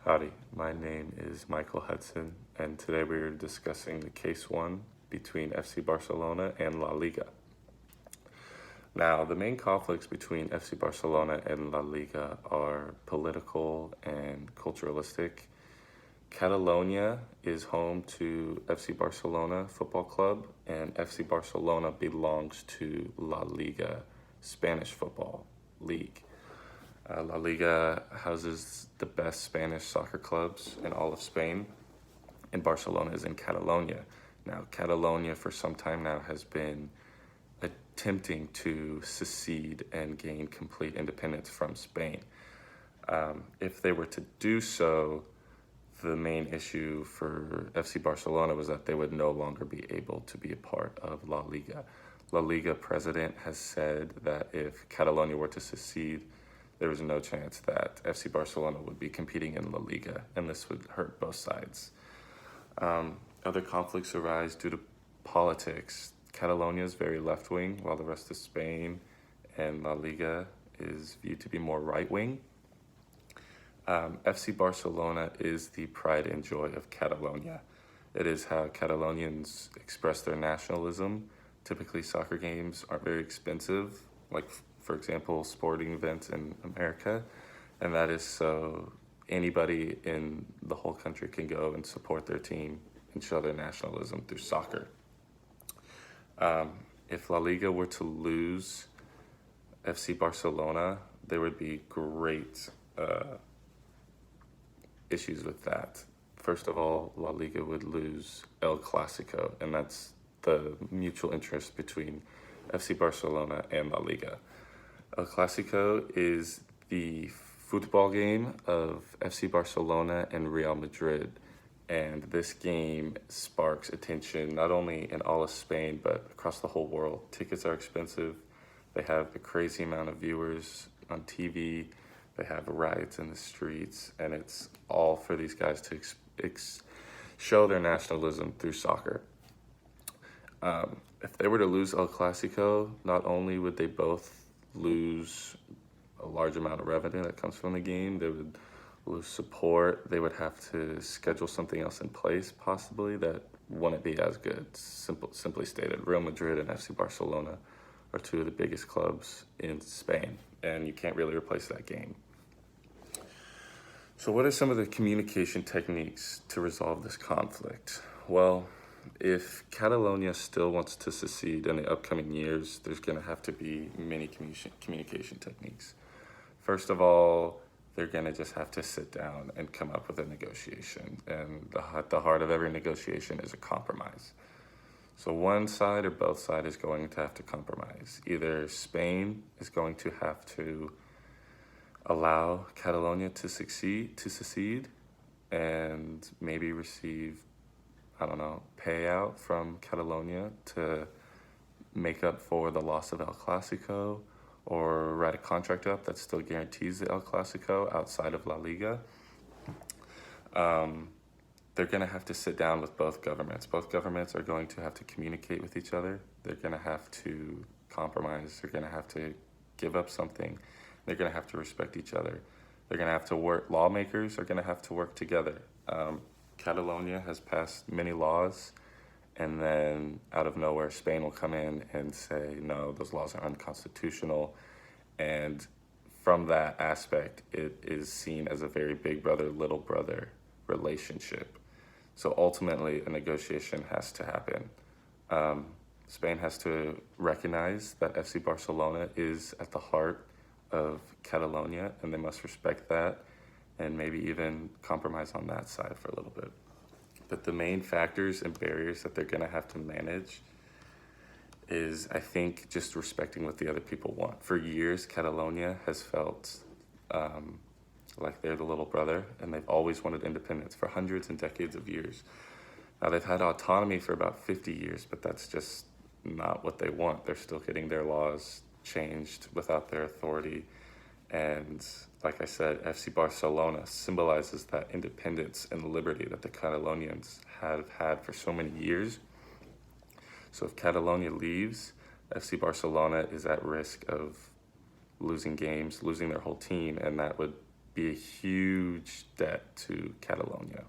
Howdy, my name is Michael Hudson, and today we are discussing the case one between FC Barcelona and La Liga. Now, the main conflicts between FC Barcelona and La Liga are political and culturalistic. Catalonia is home to FC Barcelona Football Club, and FC Barcelona belongs to La Liga, Spanish football league. La Liga houses the best Spanish soccer clubs in all of Spain, and Barcelona is in Catalonia. Now, Catalonia for some time now has been attempting to secede and gain complete independence from Spain. If they were to do so, the main issue for FC Barcelona was that they would no longer be able to be a part of La Liga. La Liga president has said that if Catalonia were to secede, there was no chance that FC Barcelona would be competing in La Liga, and this would hurt both sides. Other conflicts arise due to politics. Catalonia is very left-wing, while the rest of Spain and La Liga is viewed to be more right-wing. FC Barcelona is the pride and joy of Catalonia. It is how Catalonians express their nationalism. Typically, soccer games aren't very expensive, like, for example, sporting events in America, and that is so anybody in the whole country can go and support their team and show their nationalism through soccer. If La Liga were to lose FC Barcelona, there would be great issues with that. First of all, La Liga would lose El Clasico, and that's the mutual interest between FC Barcelona and La Liga. El Clasico is the football game of FC Barcelona and Real Madrid, and this game sparks attention not only in all of Spain but across the whole world. Tickets are expensive. They have a crazy amount of viewers on TV. They have riots in the streets, and it's all for these guys to show their nationalism through soccer. If they were to lose El Clasico, not only would they both lose a large amount of revenue that comes from the game, they would lose support. They would have to schedule something else in place, possibly, that wouldn't be as good. Simply stated, Real Madrid and FC Barcelona are two of the biggest clubs in Spain, and you can't really replace that game. So what are some of the communication techniques to resolve this conflict? Well, if Catalonia still wants to secede in the upcoming years, there's going to have to be many communication techniques. First of all, they're going to just have to sit down and come up with a negotiation. And the heart of every negotiation is a compromise. So one side or both sides is going to have to compromise. Either Spain is going to have to allow Catalonia to secede and maybe receive, payout from Catalonia to make up for the loss of El Clasico, or write a contract up that still guarantees the El Clasico outside of La Liga. They're going to have to sit down with both governments. Both governments are going to have to communicate with each other. They're going to have to compromise. They're going to have to give up something. They're going to have to respect each other. They're going to have to work. Lawmakers are going to have to work together. Catalonia has passed many laws, and then out of nowhere, Spain will come in and say, no, those laws are unconstitutional. And from that aspect, it is seen as a very big brother, little brother relationship. So ultimately, a negotiation has to happen. Spain has to recognize that FC Barcelona is at the heart of Catalonia, and they must respect that and maybe even compromise on that side for a little bit. But the main factors and barriers that they're going to have to manage is, I think, just respecting what the other people want. For years, Catalonia has felt like they're the little brother, and they've always wanted independence for hundreds and decades of years. Now, they've had autonomy for about 50 years, but that's just not what they want. They're still getting their laws changed without their authority. And like I said, FC Barcelona symbolizes that independence and liberty that the Catalonians have had for so many years. So if Catalonia leaves, FC Barcelona is at risk of losing games, losing their whole team, and that would be a huge debt to Catalonia.